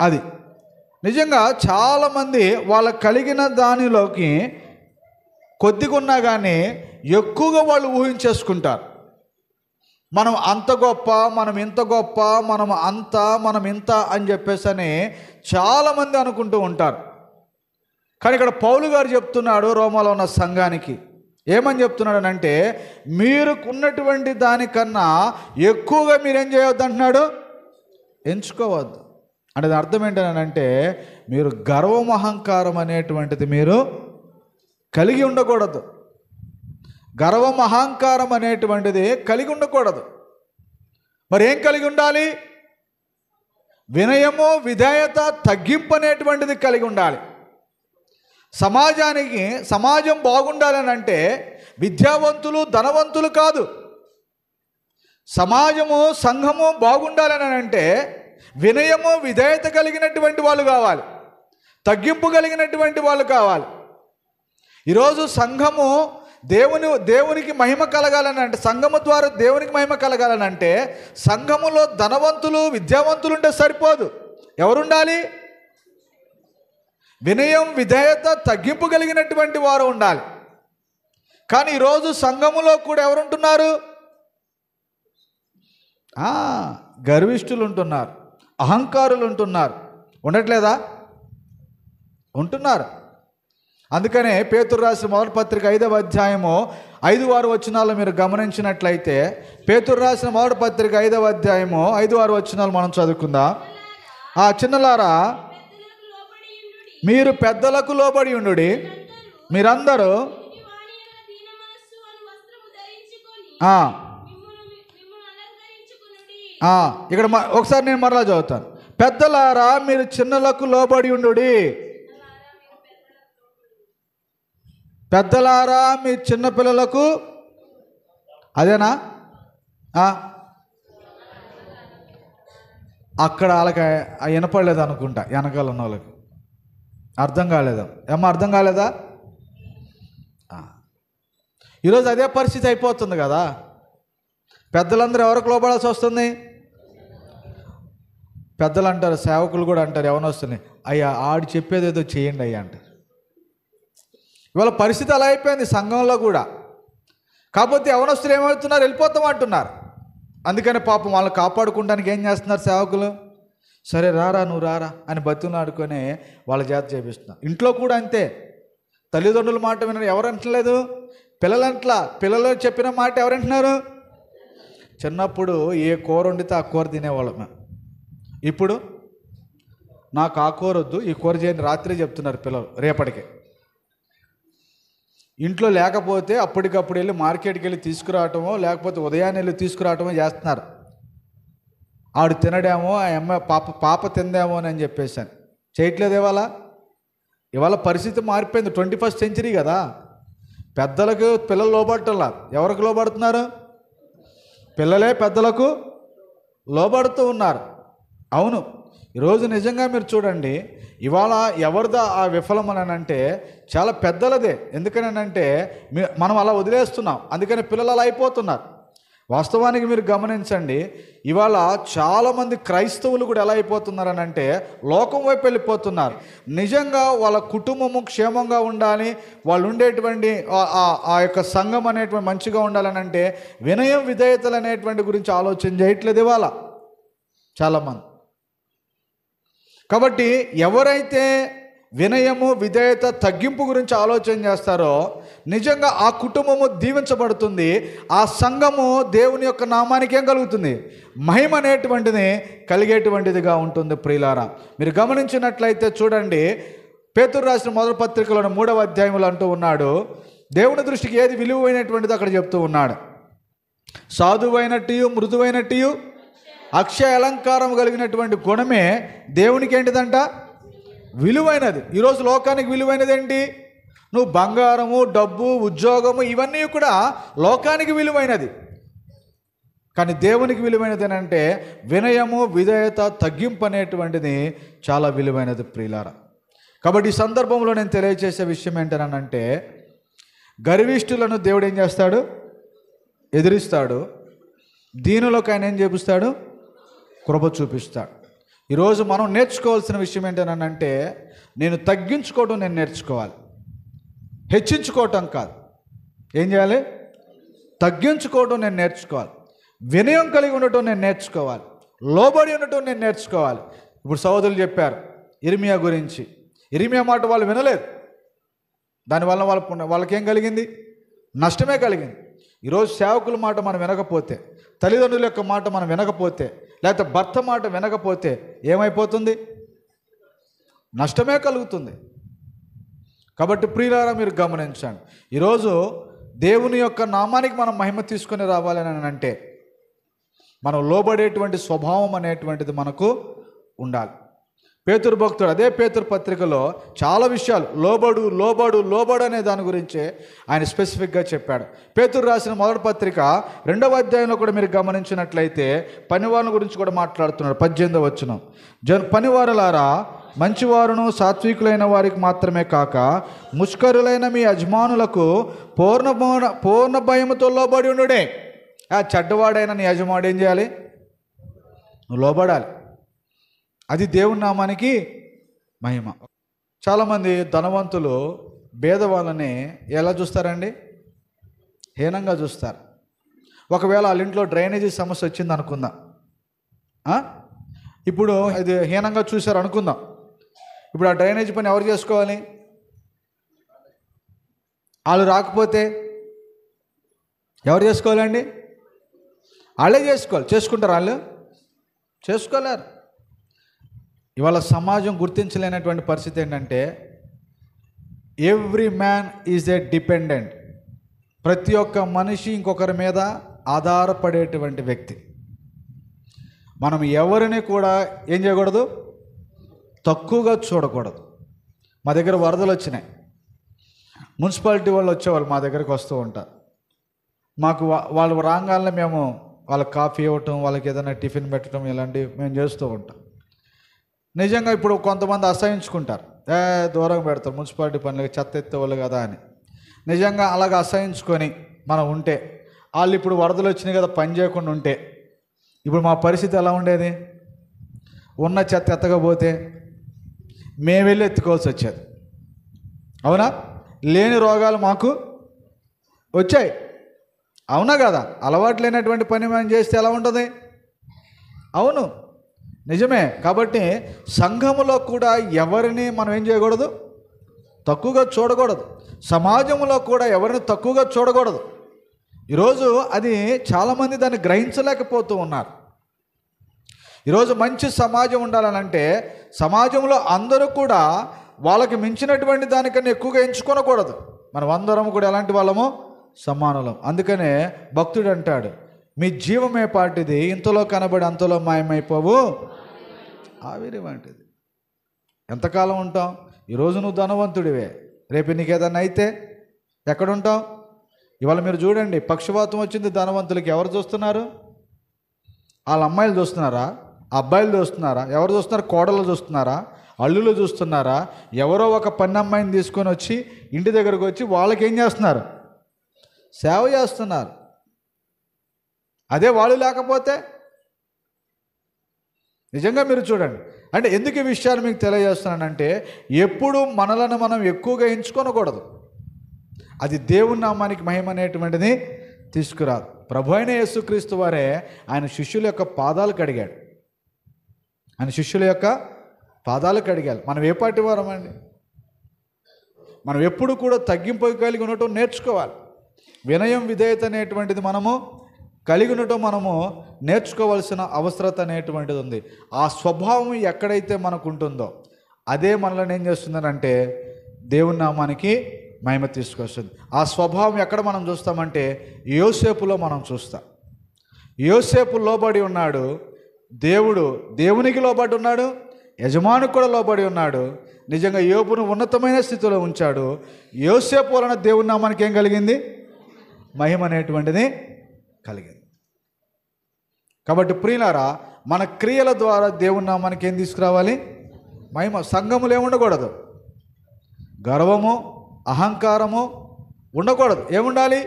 అది నిజంగా చాలామంది వాళ్ళ కలిగిన దానిలోకి కొద్దిగా ఉన్నా కానీ ఎక్కువగా వాళ్ళు ఊహించేసుకుంటారు. మనం అంత గొప్ప, మనం ఇంత గొప్ప, మనం ఇంత అని చెప్పేసి అని చాలామంది అనుకుంటూ ఉంటారు. కానీ ఇక్కడ పౌలు గారు చెప్తున్నాడు రోమాలో ఉన్న సంఘానికి, ఏమని చెప్తున్నాడనంటే మీరుకున్నటువంటి దానికన్నా ఎక్కువగా మీరేం చేయవద్దు అంటున్నాడు, ఎంచుకోవద్దు. అంటే దాని అర్థం ఏంటనంటే మీరు గర్వం అహంకారం అనేటువంటిది మీరు కలిగి ఉండకూడదు. గర్వం అహంకారం అనేటువంటిది కలిగి ఉండకూడదు. మరి ఏం కలిగి ఉండాలి? వినయము, విధేయత, తగ్గింపు అనేటువంటిది కలిగి ఉండాలి. సమాజం బాగుండాలని అంటే విద్యావంతులు ధనవంతులు కాదు. సమాజము సంఘము బాగుండాలని అంటే వినయము విధేయత కలిగినటువంటి వాళ్ళు కావాలి, తగ్గింపు కలిగినటువంటి వాళ్ళు కావాలి. ఈరోజు సంఘము దేవునికి మహిమ కలగాలని అంటే, సంఘము ద్వారా దేవునికి మహిమ కలగాలని అంటే సంఘములో ధనవంతులు విద్యావంతులు ఉంటే సరిపోదు. ఎవరుండాలి? వినయం విధేయత తగ్గింపు కలిగినటువంటి వారు ఉండాలి. కానీ ఈరోజు సంఘములో కూడా ఎవరుంటున్నారు? గర్విష్ఠులు ఉంటున్నారు, అహంకారులు ఉంటున్నారు. ఉండట్లేదా? ఉంటున్నారు. అందుకనే పేతురు రాసిన మొదటి పత్రిక 5వ అధ్యాయము 5-6 వచనాలు మీరు గమనించినట్లయితే, పేతురు రాసిన మొదటి పత్రిక 5వ అధ్యాయము 5-6 వచనాలు మనం చదువుకుందాం. చిన్నలారా, మీరు పెద్దలకు లోబడి ఉండుడి. మీరందరూ ఇక్కడ ఒకసారి నేను మరలా చదువుతాను. పెద్దలారా, మీరు చిన్నలకు లోబడి ఉండుడి. పెద్దలారా, మీ చిన్నపిల్లలకు, అదేనా? అక్కడ వాళ్ళకి వినపడలేదు అనుకుంటా, వెనకాల ఉన్న వాళ్ళకి అర్థం కాలేదా? అర్థం కాలేదా? ఈరోజు అదే పరిస్థితి అయిపోతుంది కదా. పెద్దలందరూ ఎవరికి లోబడాల్సి వస్తుంది? పెద్దలు అంటారు, సేవకులు కూడా అంటారు, ఎవరు వస్తున్నాయి, అయ్యా ఆడు చెప్పేది ఏదో చేయండి అయ్యా అంటారు. ఇవాళ పరిస్థితి అలా అయిపోయింది సంఘంలో కూడా. కాకపోతే యవనస్తులు ఏమవుతున్నారు? వెళ్ళిపోతామంటున్నారు. అందుకని పాపం వాళ్ళని కాపాడుకోవడానికి ఏం చేస్తున్నారు సేవకులు? సరే రారా, నువ్వు రారా అని బతుకుని ఆడుకొని వాళ్ళ చేత చేపిస్తున్నారు. ఇంట్లో కూడా అంతే. తల్లిదండ్రుల మాట వినరు. ఎవరు అంటలేదు? పిల్లలంట్లా. పిల్లలు చెప్పిన మాట ఎవరంటున్నారు? చిన్నప్పుడు ఏ కూర వండితే ఆ కూర తినేవాళ్ళం. ఇప్పుడు నాకు ఆ కూర వద్దు, ఈ కూర చేయని రాత్రి చెప్తున్నారు పిల్లలు. రేపటికి ఇంట్లో లేకపోతే అప్పటికప్పుడు వెళ్ళి మార్కెట్కి వెళ్ళి తీసుకురావటమో, లేకపోతే ఉదయాన్నే వెళ్ళి తీసుకురావటమో చేస్తున్నారు. ఆడు తినడేమో, ఆ అమ్మాయి పాప తిందేమో అని చెప్పేసాను. చేయట్లేదు. ఇవాళ పరిస్థితి మారిపోయింది. 21st సెంచరీ కదా. పెద్దలకు పిల్లలు లోబడటంలా. ఎవరికి లోబడుతున్నారు? పిల్లలే పెద్దలకు లోబడుతూ ఉన్నారు. అవును, ఈరోజు నిజంగా మీరు చూడండి, ఇవాళ ఎవరిదా ఆ విఫలం అని అంటే చాలా పెద్దలదే. ఎందుకనంటే మనం అలా వదిలేస్తున్నాం, అందుకని పిల్లలు అలా అయిపోతున్నారు. వాస్తవానికి మీరు గమనించండి, ఇవాళ చాలామంది క్రైస్తవులు కూడా ఎలా అయిపోతున్నారని అంటే లోకం వైపు వెళ్ళిపోతున్నారు. నిజంగా వాళ్ళ కుటుంబము క్షేమంగా ఉండాలి, వాళ్ళు ఉండేటువంటి ఆ యొక్క సంఘం అనేటువంటి మంచిగా ఉండాలని అంటే వినయం విధేయతలు అనేటువంటి గురించి ఆలోచన చేయట్లేదు ఇవాళ చాలామంది. కాబట్టి ఎవరైతే వినయము విధేయత తగ్గింపు గురించి ఆలోచన చేస్తారో నిజంగా ఆ కుటుంబము దీవించబడుతుంది. ఆ సంఘము దేవుని యొక్క నామానికి ఏం కలుగుతుంది? మహిమ అనేటువంటిది కలిగేటువంటిదిగా ఉంటుంది. ప్రియులారా, మీరు గమనించినట్లయితే చూడండి, పేతురు రాసిన మొదటి పత్రికలోని 3వ అధ్యాయంలో అంటూ ఉన్నాడు, దేవుని దృష్టికి ఏది విలువైనటువంటిది అక్కడ చెప్తూ ఉన్నాడు. సాధువైనట్టు మృదువైనట్టు అక్షయ అలంకారం కలిగినటువంటి గుణమే దేవునికి ఏంటిదంట? విలువైనది. ఈరోజు లోకానికి విలువైనది ఏంటి? నువ్వు బంగారము, డబ్బు, ఉద్యోగము, ఇవన్నీ కూడా లోకానికి విలువైనది. కానీ దేవునికి విలువైనది అంటే వినయము విధేయత తగ్గింపు అనేటువంటిది చాలా విలువైనది ప్రియులారా. కాబట్టి ఈ సందర్భంలో నేను తెలియజేసే విషయం ఏంటనంటే, గర్విష్ఠులను దేవుడు ఏం చేస్తాడు? ఎదిరిస్తాడు. దీనులకు ఆయన ఏం చూపిస్తాడు? కృప చూపిస్తాడు. ఈరోజు మనం నేర్చుకోవాల్సిన విషయం ఏంటనంటే, నేను తగ్గించుకోవడం నేను నేర్చుకోవాలి, హెచ్చించుకోవటం కాదు. ఏం చేయాలి? తగ్గించుకోవడం నేను నేర్చుకోవాలి, వినయం కలిగి ఉండటం నేను నేర్చుకోవాలి, లోబడి ఉండటం నేను నేర్చుకోవాలి. ఇప్పుడు సహోదరులు చెప్పారు ఇర్మియా గురించి. ఇర్మియా మాట వాళ్ళు వినలేదు, దానివల్ల వాళ్ళకేం కలిగింది? నష్టమే కలిగింది. ఈరోజు సేవకుల మాట మనం వినకపోతే, తల్లిదండ్రుల యొక్క మాట మనం వినకపోతే, లేకపోతే భర్త మాట వినకపోతే ఏమైపోతుంది? నష్టమే కలుగుతుంది. కాబట్టి ప్రియులారా, మీరు గమనించండి. ఈరోజు దేవుని యొక్క నామానికి మనం మహిమ తీసుకొని రావాలని అంటే మనం లోబడేటువంటి స్వభావం అనేటువంటిది మనకు ఉండాలి. పేతురు భక్తుడు అదే పేతురు పత్రికలో చాలా విషయాలు లోబడు లోబడు లోబడు అనే దాని గురించే ఆయన స్పెసిఫిక్గా చెప్పాడు. పేతురు రాసిన మొదటి పత్రిక 2వ అధ్యాయంలో కూడా మీరు గమనించినట్లయితే పనివారుల గురించి కూడా మాట్లాడుతున్నాడు. 18వ వచనం, పనివారులారా, మంచివారును సాత్వికులైన వారికి మాత్రమే కాక ముష్కరులైన మీ యజమానులకు పూర్ణ భయముతో లోబడి ఉండుడే. ఆ చెడ్డవాడైన నీ యజమానుడు ఏం చేయాలి? నువ్వు లోబడాలి. అది దేవుని నామానికి మహిమ. చాలామంది ధనవంతులు భేదవాళ్ళని ఎలా చూస్తారండి? హీనంగా చూస్తారు. ఒకవేళ వాళ్ళ ఇంట్లో డ్రైనేజీ సమస్య వచ్చింది అనుకుందాం. ఇప్పుడు ఇది హీనంగా చూశారు అనుకుందాం. ఇప్పుడు ఆ డ్రైనేజీ పని ఎవరు చేసుకోవాలి? వాళ్ళు రాకపోతే ఎవరు చేసుకోవాలండి? వాళ్ళే చేసుకోవాలి. చేసుకుంటారు? వాళ్ళు చేసుకోలేరు. ఇవాళ సమాజం గుర్తించలేనటువంటి పరిస్థితి ఏంటంటే every man is a dependent. ప్రతి ఒక్క మనిషి ఇంకొకరి మీద ఆధారపడేటువంటి వ్యక్తి. మనం ఎవరిని కూడా ఏం చేయకూడదు? తక్కువగా చూడకూడదు. మా దగ్గర వరదలు వచ్చినాయి. మున్సిపాలిటీ వాళ్ళు వచ్చేవాళ్ళు మా దగ్గరికి వస్తూ ఉంటారు. మాకు వాళ్ళు రాగానే మేము వాళ్ళకి కాఫీ ఇవ్వటం, వాళ్ళకి ఏదైనా టిఫిన్ పెట్టడం, ఇలాంటివి మేము చేస్తూ ఉంటాం. నిజంగా ఇప్పుడు కొంతమంది అసహించుకుంటారు, దూరంగా పెడతారు మున్సిపాలిటీ పనులకి, చెత్త ఎత్తేవాళ్ళు కదా అని. నిజంగా అలాగ అసహించుకొని మనం ఉంటే, వాళ్ళు ఇప్పుడు వరదలు వచ్చినాయి కదా పని చేయకుండా ఉంటే, ఇప్పుడు మా పరిస్థితి ఎలా ఉండేది? ఉన్న చెత్త ఎత్తకపోతే మేము వెళ్ళి ఎత్తుకోవాల్సి వచ్చేది. అవునా? లేని రోగాలు మాకు వచ్చాయి. అవునా కదా? అలవాటు లేనటువంటి పని మనం చేస్తే ఎలా ఉంటుంది? అవును, నిజమే. కాబట్టి సంఘములో కూడా ఎవరిని మనం ఏం చేయకూడదు? తక్కువగా చూడకూడదు. సమాజంలో కూడా ఎవరిని తక్కువగా చూడకూడదు. ఈరోజు అది చాలామంది దాన్ని గ్రహించలేకపోతూ ఉన్నారు. ఈరోజు మంచి సమాజం ఉండాలనంటే సమాజంలో అందరూ కూడా వాళ్ళకి మించినటువంటి దానికన్నా ఎక్కువగా ఎంచుకోనకూడదు. మనం అందరం కూడా ఎలాంటి వాళ్ళమో సమానులం. అందుకనే భక్తుడు అంటాడు, మీ జీవమే పాటిది, ఇంతలో కనబడి అంతలో మాయమైపోవు ఆవిరి వంటిది. ఎంతకాలం ఉంటాం? ఈరోజు నువ్వు ధనవంతుడివే, రేపు నీకు ఏదన్నా అయితే ఎక్కడుంటావు? ఇవాళ మీరు చూడండి, పక్షవాతం వచ్చింది ధనవంతులకి. ఎవరు చూస్తున్నారు? వాళ్ళ అమ్మాయిలు చూస్తున్నారా? అబ్బాయిలు చూస్తున్నారా? ఎవరు చూస్తున్నారు? కోడలు చూస్తున్నారా? అల్లులు చూస్తున్నారా? ఎవరో ఒక పని అమ్మాయిని తీసుకొని వచ్చి ఇంటి దగ్గరకు వచ్చి వాళ్ళకి ఏం చేస్తున్నారు? సేవ చేస్తున్నారు. అదే వాళ్ళు లేకపోతే నిజంగా మీరు చూడండి. అంటే ఎందుకు ఈ విషయాలు మీకు తెలియజేస్తున్నానంటే ఎప్పుడు మనలను మనం ఎక్కువగా ఎంచుకోనకూడదు. అది దేవుని నామానికి మహిమ అనేటువంటిది తీసుకురాదు. ప్రభు అయిన యేసుక్రీస్తు వారే ఆయన శిష్యుల యొక్క పాదాలు కడిగాడు. ఆయన శిష్యుల యొక్క పాదాలు కడిగాలి. మనం ఏ పాటి వారం అండి? మనం ఎప్పుడు కూడా తగ్గింపు కలిగి ఉండటం నేర్చుకోవాలి. వినయం విధేయత అనేటువంటిది మనము కలిగి ఉండటం మనము నేర్చుకోవాల్సిన అవసరత అనేటువంటిది ఉంది. ఆ స్వభావం ఎక్కడైతే మనకు ఉంటుందో అదే మనల్ని ఏం చేస్తుందనంటే దేవుని నామానికి మహిమ తీసుకొస్తుంది. ఆ స్వభావం ఎక్కడ మనం చూస్తామంటే యోసేపులో మనం చూస్తాం. యోసేపు లోబడి ఉన్నాడు. దేవునికి లోబడి ఉన్నాడు, యజమానికి కూడా లోబడి ఉన్నాడు. నిజంగా యోబును ఉన్నతమైన స్థితిలో ఉంచాడు. యోసేపు వలన దేవుని నామానికి ఏం కలిగింది? మహిమ అనేటువంటిది కలిగింది. కాబట్టి ప్రియులారా, మన క్రియల ద్వారా దేవుని నామానికి ఏం తీసుకురావాలి? మహిమ. సంఘములు ఏముండకూడదు? గర్వము, అహంకారము ఉండకూడదు. ఏముండాలి?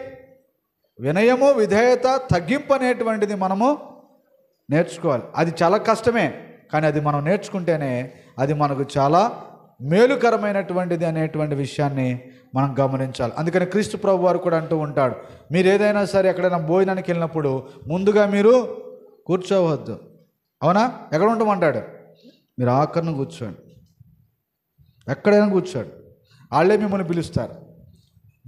వినయము, విధేయత, తగ్గింపు అనేటువంటిది మనము నేర్చుకోవాలి. అది చాలా కష్టమే, కానీ అది మనం నేర్చుకుంటేనే అది మనకు చాలా మేలుకరమైనటువంటిది అనేటువంటి విషయాన్ని మనం గమనించాలి. అందుకని క్రీస్తు ప్రభు వారు కూడా అంటూ ఉంటాడు, మీరు ఏదైనా సరే ఎక్కడైనా భోజనానికి వెళ్ళినప్పుడు ముందుగా మీరు కూర్చోవద్దు. అవునా? ఎక్కడ ఉంటామంటాడు? మీరు ఆఖరిని కూర్చోండి, ఎక్కడైనా కూర్చోండి. వాళ్ళే మిమ్మల్ని పిలుస్తారు.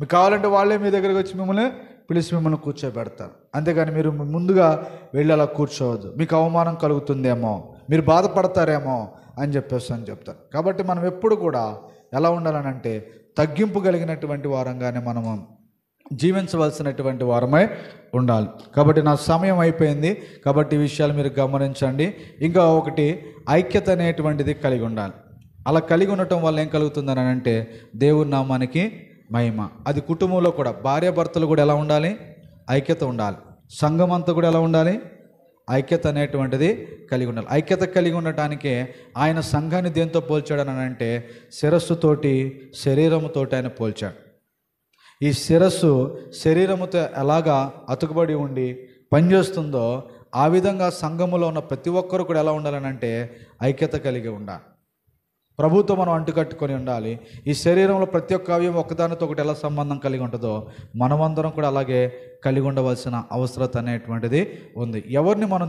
మీకు కావాలంటే వాళ్ళే మీ దగ్గరికి వచ్చి మిమ్మల్ని పిలిచి మిమ్మల్ని కూర్చోబెడతారు. అంతేగాని మీరు ముందుగా వెళ్ళి అలా కూర్చోవద్దు. మీకు అవమానం కలుగుతుందేమో, మీరు బాధపడతారేమో అని చెప్తారు. కాబట్టి మనం ఎప్పుడు కూడా ఎలా ఉండాలనంటే తగ్గింపు కలిగినటువంటి వారంగానే మనము జీవించవలసినటువంటి వారమై ఉండాలి. కాబట్టి నా సమయం అయిపోయింది. కాబట్టి ఈ విషయాలు మీరు గమనించండి. ఇంకా ఒకటి, ఐక్యత అనేటువంటిది కలిగి ఉండాలి. అలా కలిగి ఉండటం వల్ల ఏం కలుగుతుందని అంటే దేవుని నామానికి మహిమ. అది కుటుంబంలో కూడా భార్యాభర్తలు కూడా ఎలా ఉండాలి? ఐక్యత ఉండాలి. సంఘం అంతా కూడా ఎలా ఉండాలి? ఐక్యత అనేటువంటిది కలిగి ఉండాలి. ఐక్యత కలిగి ఉండటానికే ఆయన సంఘాన్ని దేంతో పోల్చాడని అంటే శిరస్సుతోటి, శరీరముతోటి ఆయన పోల్చాడు. ఈ శిరస్సు శరీరముతో ఎలాగా అతుకుబడి ఉండి పనిచేస్తుందో ఆ విధంగా సంఘములో ఉన్న ప్రతి ఒక్కరు కూడా ఎలా ఉండాలని అంటే ఐక్యత కలిగి ఉండాలి. ప్రభుత్వం మనం అంటుకట్టుకొని ఉండాలి. ఈ శరీరంలో ప్రతి ఒక్క అవయవం ఒకదానితో ఒకటి ఎలా సంబంధం కలిగి ఉంటుందో మనమందరం కూడా అలాగే కలిగి ఉండవలసిన అవసరత అనేటువంటిది ఉంది. ఎవరిని మనం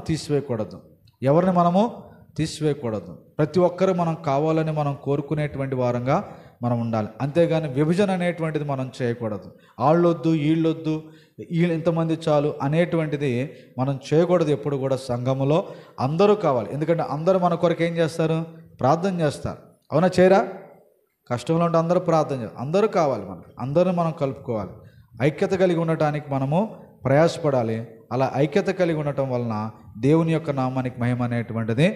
తీసివేయకూడదు. ప్రతి ఒక్కరు మనం కావాలని మనం కోరుకునేటువంటి వారంగా మనం ఉండాలి. అంతేగాని విభజన అనేటువంటిది మనం చేయకూడదు. వాళ్ళొద్దు, వీళ్ళొద్దు, వీళ్ళు ఇంతమంది చాలు అనేటువంటిది మనం చేయకూడదు. ఎప్పుడు కూడా సంఘములో అందరూ కావాలి. ఎందుకంటే అందరూ మన కొరకు ఏం చేస్తారు? ప్రార్థన చేస్తారు. అవునా? చేయరా? కష్టంలో ఉంటే అందరూ ప్రార్థన చేస్తారు. అందరూ కావాలి. అందరూ మనం కలుపుకోవాలి. ఐక్యత కలిగి ఉండటానికి మనము ప్రయాసపడాలి. అలా ఐక్యత కలిగి ఉండటం వలన దేవుని యొక్క నామానికి మహిమ అనేటువంటిది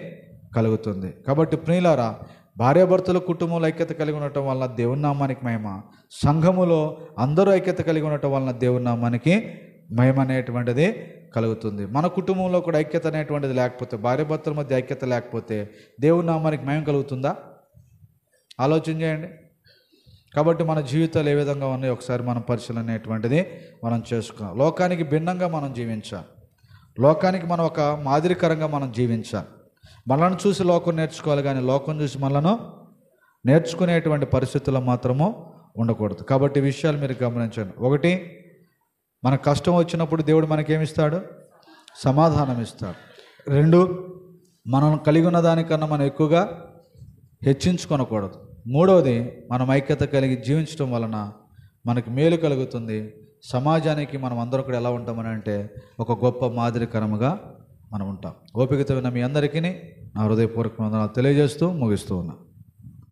కలుగుతుంది. కాబట్టి ప్రియులారా, భార్యాభర్తల కుటుంబంలో ఐక్యత కలిగి ఉండటం వలన దేవుని నామానికి మహిమ, సంఘములో అందరూ ఐక్యత కలిగి ఉండటం వలన దేవుని నామానికి మహిమ అనేటువంటిది కలుగుతుంది. మన కుటుంబంలో కూడా ఐక్యత అనేటువంటిది లేకపోతే, భార్యాభర్తల మధ్య ఐక్యత లేకపోతే దేవుని నామానికి మహిమ కలుగుతుందా? ఆలోచన చేయండి. కాబట్టి మన జీవితాలు ఏ విధంగా ఉన్నాయో ఒకసారి మనం పరిశీలన అనేటువంటిది మనం చేసుకున్నాం. లోకానికి భిన్నంగా మనం జీవించాలి. లోకానికి మనం ఒక మాదిరికరంగా మనం జీవించాలి. మనల్ని చూసి లోకం నేర్చుకోవాలి, కానీ లోకం చూసి మనలను నేర్చుకునేటువంటి పరిస్థితుల్లో మాత్రము ఉండకూడదు. కాబట్టి ఈ విషయాలు మీరు గమనించండి. ఒకటి, మన కష్టం వచ్చినప్పుడు దేవుడు మనకేమిస్తాడు? సమాధానం ఇస్తాడు. రెండు, మనం కలిగి ఉన్న దానికన్నా మనం ఎక్కువగా హెచ్చించుకొనకూడదు. మూడవది, మనం ఐక్యత కలిగి జీవించడం వలన మనకి మేలు కలుగుతుంది. సమాజానికి మనం అందరం కూడా ఎలా ఉంటామని అంటే ఒక గొప్ప మాదిరికరముగా మనం ఉంటాం. ఓపికతో ఉన్న మీ అందరికీ నా హృదయపూర్వక వందనాలు తెలియజేస్తూ ముగిస్తూ ఉన్నా.